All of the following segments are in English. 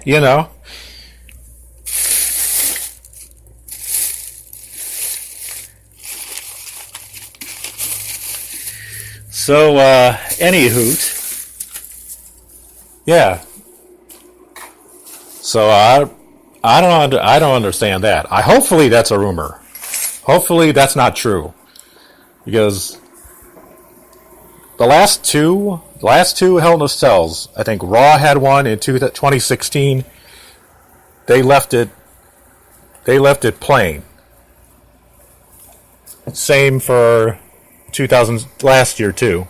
you know. So, any hoot. Yeah. So I don't understand that. Hopefully that's a rumor. Hopefully that's not true, because the last two Hell in a Cells, I think Raw had one in 2016. They left it plain. Same for 2000 last year too,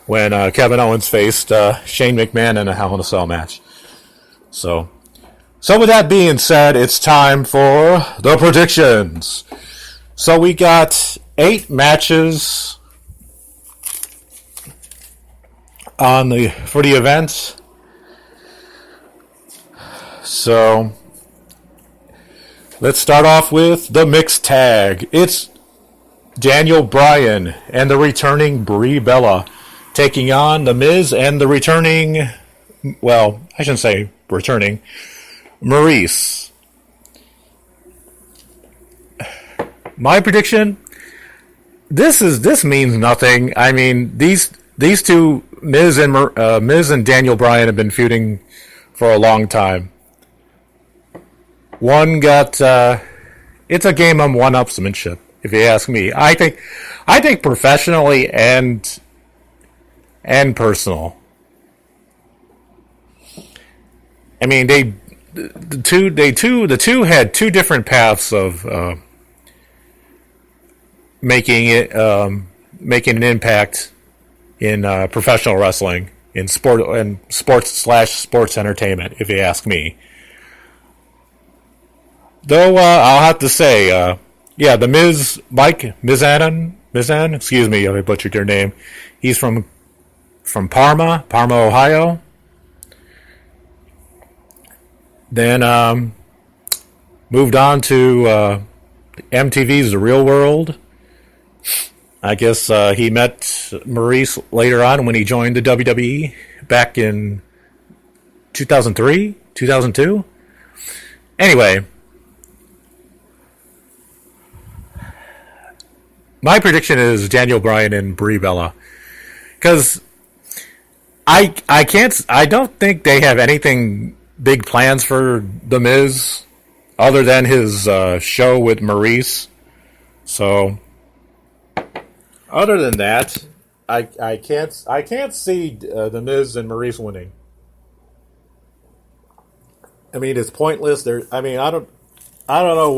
when Kevin Owens faced Shane McMahon in a Hell in a Cell match. So with that being said, it's time for the predictions. So we got 8 matches for the event. So let's start off with the mixed tag. It's Daniel Bryan and the returning Brie Bella taking on The Miz and the returning, well, I shouldn't say returning, Maurice. My prediction, this means nothing. I mean, these two, Miz and Daniel Bryan, have been feuding for a long time. One got it's a game of one-upsmanship, if you ask me. I think professionally and personal. I mean, the two had two different paths of making an impact in professional wrestling, in sports entertainment, if you ask me. Though I'll have to say, the Mizan, excuse me, I butchered your name. He's from Parma, Ohio. Then moved on to MTV's The Real World. I guess he met Maurice later on when he joined the WWE back in 2003, 2002. Anyway, my prediction is Daniel Bryan and Brie Bella, because I don't think they have anything big plans for The Miz other than his show with Maurice. So other than that, I can't see The Miz and Maurice winning. I mean, it's pointless. I don't know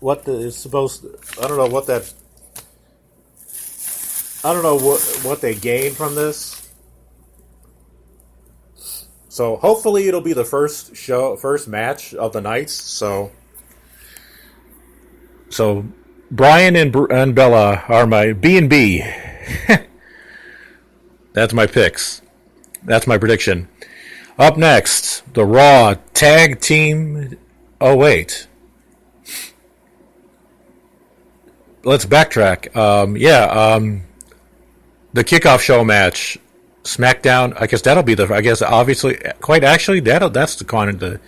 what is supposed to, I don't know what that, I don't know what they gain from this. So hopefully it'll be the first match of the nights. So Bryan and Bella are my B&B. That's my picks. That's my prediction. Up next, the Raw Tag Team. Oh wait, let's backtrack. The kickoff show match. SmackDown, I guess that'll be obviously, quite actually, that's the kind of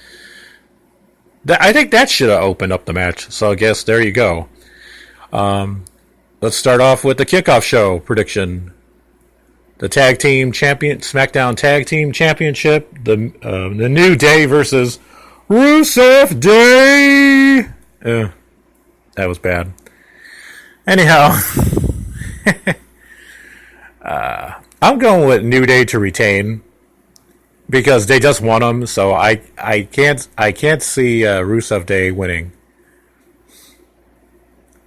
I think that should have opened up the match. So I guess there you go. Let's start off with the kickoff show prediction. The tag team champion, SmackDown Tag Team Championship, the New Day versus Rusev Day. That was bad. Anyhow, I'm going with New Day to retain because they just won them, so I can't see Rusev Day winning.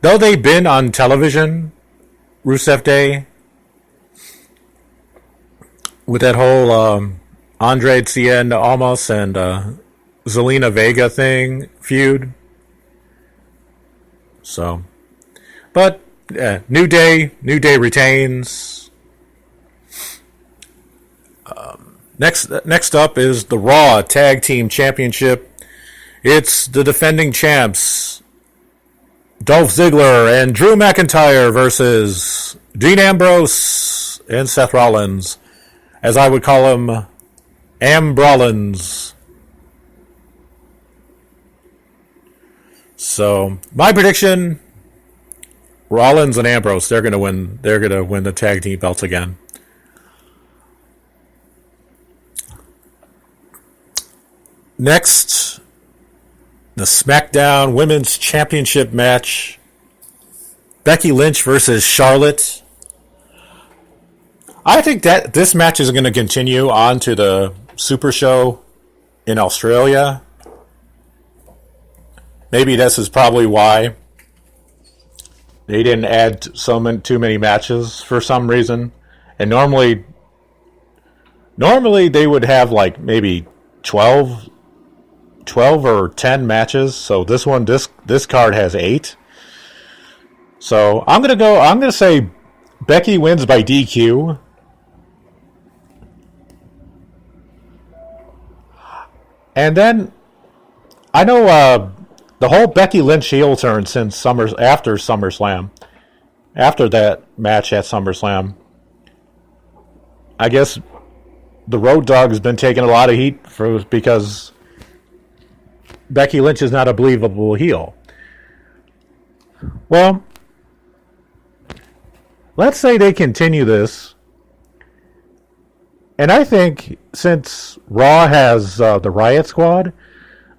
Though they've been on television, Rusev Day, with that whole Andre Cien Almas and Zelina Vega feud. So, but New Day retains. Next up is the Raw Tag Team Championship. It's the defending champs, Dolph Ziggler and Drew McIntyre versus Dean Ambrose and Seth Rollins, as I would call him, Ambrollins. So my prediction: Rollins and Ambrose, they're gonna win. They're gonna win the tag team belts again. Next, the SmackDown Women's Championship match: Becky Lynch versus Charlotte. I think that this match is going to continue on to the Super Show in Australia. Maybe this is probably why they didn't add too many matches for some reason. And normally they would have like maybe 12 or 10 matches. So this card has 8. So I'm going to say Becky wins by DQ. And then I know the whole Becky Lynch heel turn since after SummerSlam, after that match at SummerSlam, I guess the Road Dogg has been taking a lot of heat because Becky Lynch is not a believable heel. Well, let's say they continue this. And I think since Raw has the Riot Squad,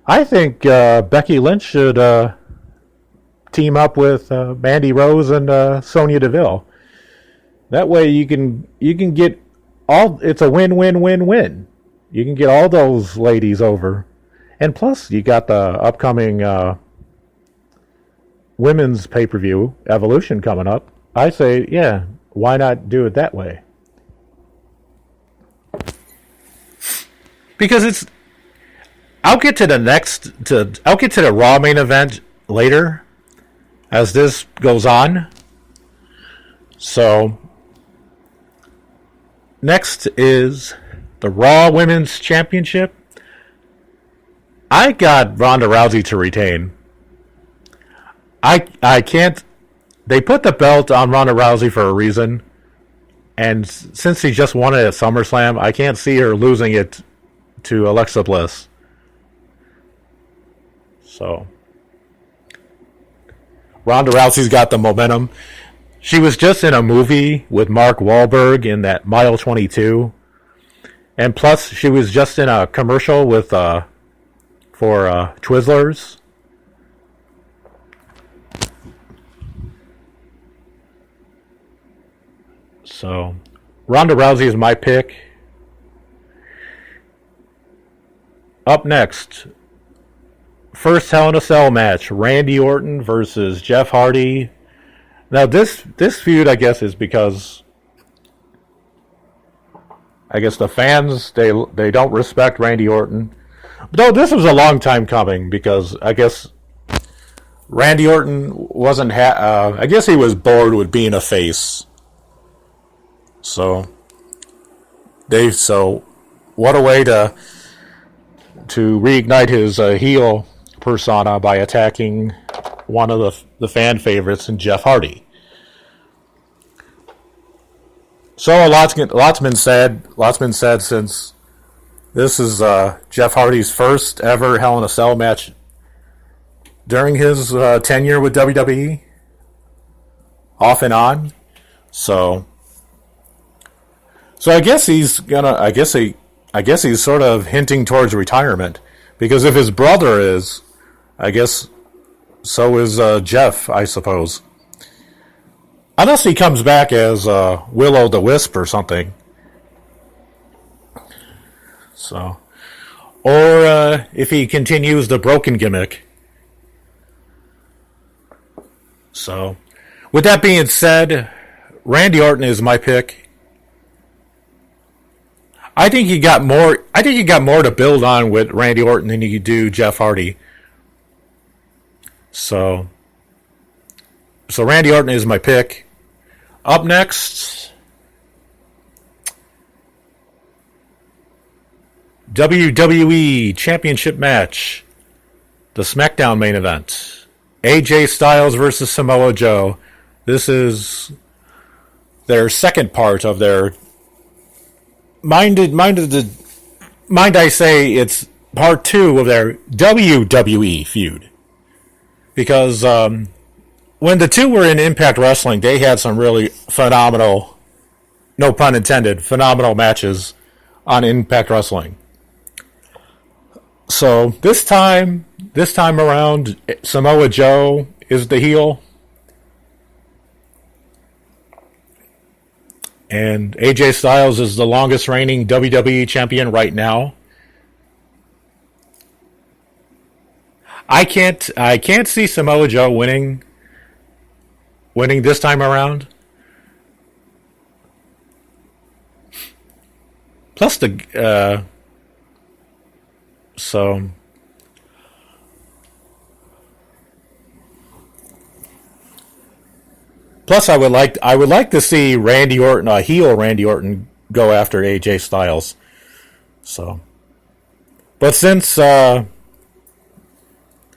I think Becky Lynch should team up with Mandy Rose and Sonya Deville. That way you can get all. It's a win-win-win-win. You can get all those ladies over, and plus you got the upcoming women's pay-per-view Evolution coming up. I say, yeah, why not do it that way? Because I'll get to the Raw main event later as this goes on. So next is the Raw Women's Championship. I got Ronda Rousey to retain. I can't. They put the belt on Ronda Rousey for a reason, and since she just won it at SummerSlam, I can't see her losing it to Alexa Bliss. So Ronda Rousey's got the momentum. She was just in a movie with Mark Wahlberg in that Mile 22. And plus she was just in a commercial with for Twizzlers. So Ronda Rousey is my pick. Up next, first Hell in a Cell match: Randy Orton versus Jeff Hardy. Now this feud, I guess, is because I guess the fans they don't respect Randy Orton. Though this was a long time coming because I guess Randy Orton wasn't. I guess he was bored with being a face. So what a way to reignite his heel persona by attacking one of the fan favorites in Jeff Hardy. So a lot's been said since this is Jeff Hardy's first ever Hell in a Cell match during his tenure with WWE, off and on. So I guess he's sort of hinting towards retirement, because if his brother is, I guess so is Jeff, I suppose. Unless he comes back as Will-O-the-Wisp or something. So, or if he continues the broken gimmick. So, with that being said, Randy Orton is my pick. I think he got more to build on with Randy Orton than you do Jeff Hardy. So Randy Orton is my pick. Up next, WWE Championship match, the SmackDown main event: AJ Styles versus Samoa Joe. This is their second part of their Mind I say it's part 2 of their WWE feud. because when the two were in Impact Wrestling, they had some really phenomenal, no pun intended, phenomenal matches on Impact Wrestling. So this time around, Samoa Joe is the heel, and AJ Styles is the longest reigning WWE champion right now. I can't see Samoa Joe winning this time around. Plus so plus I would like to see Randy Orton, heel Randy Orton, go after AJ Styles. So, but since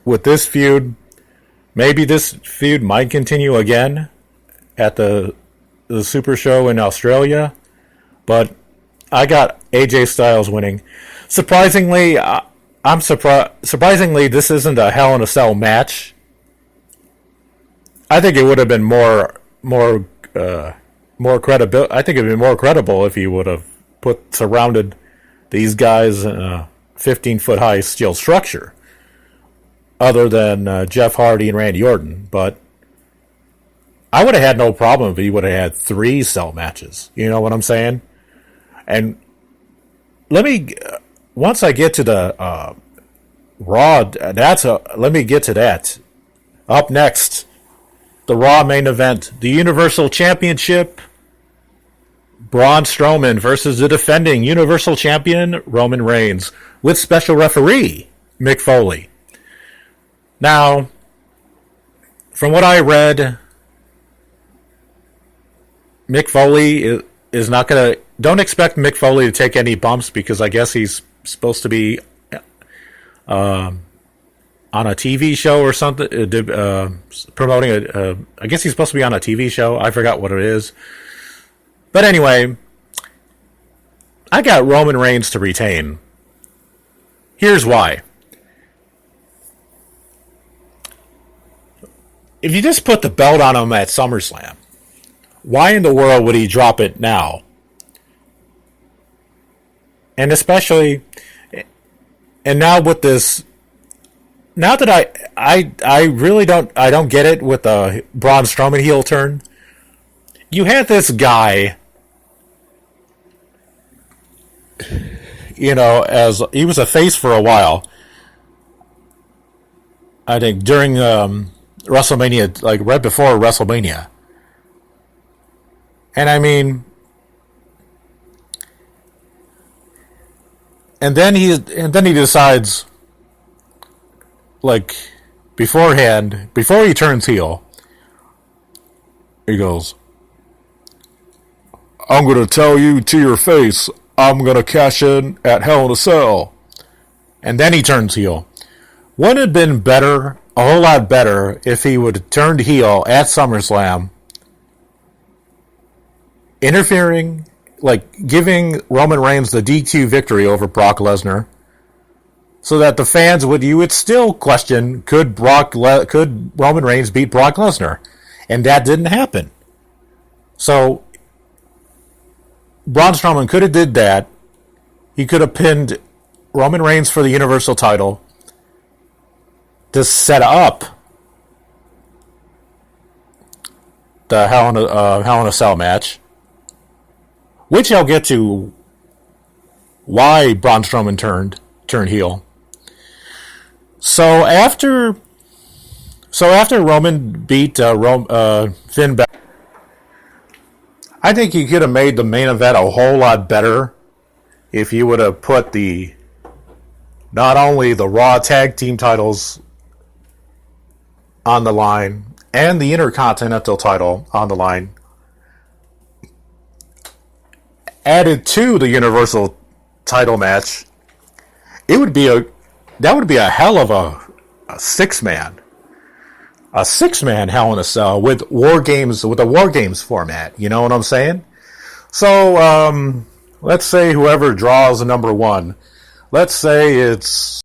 with this feud, maybe this feud might continue again at the Super Show in Australia, but I got AJ Styles winning. Surprisingly, I'm surprised. Surprisingly, this isn't a Hell in a Cell match. I think it would have been more credible. I think it'd be more credible if he would have surrounded these guys in a 15-foot high steel structure, other than Jeff Hardy and Randy Orton. But I would have had no problem if he would have had 3 cell matches. You know what I'm saying? And once I get to the Raw, let me get to that. Up next, the Raw main event, the Universal Championship, Braun Strowman versus the defending Universal Champion, Roman Reigns, with special referee, Mick Foley. Now, from what I read, Mick Foley is not going to... Don't expect Mick Foley to take any bumps, because I guess he's supposed to be on a TV show or something, promoting I guess he's supposed to be on a TV show. I forgot what it is. But anyway, I got Roman Reigns to retain. Here's why. If you just put the belt on him at SummerSlam, why in the world would he drop it now? And especially, and now with this, now that I really don't get it with the Braun Strowman heel turn. You had this guy, as he was a face for a while. I think during WrestleMania, like right before WrestleMania. And I mean, and then he decides, like, before he turns heel, he goes, "I'm going to tell you to your face, I'm going to cash in at Hell in a Cell." And then he turns heel. Wouldn't it have been better, a whole lot better, if he would have turned heel at SummerSlam, interfering, like giving Roman Reigns the DQ victory over Brock Lesnar, so that the fans you would still question, could Roman Reigns beat Brock Lesnar? And that didn't happen. So Braun Strowman could have did that. He could have pinned Roman Reigns for the Universal title to set up the Hell in a Cell match, which I'll get to why Braun Strowman turned heel. So after Roman beat Finn Balor, I think you could have made the main event a whole lot better if you would have put not only the Raw Tag Team titles on the line and the Intercontinental title on the line, added to the Universal title match. That would be a hell of a six-man Hell in a Cell with a War Games format. You know what I'm saying? So let's say whoever draws number one. Let's say it's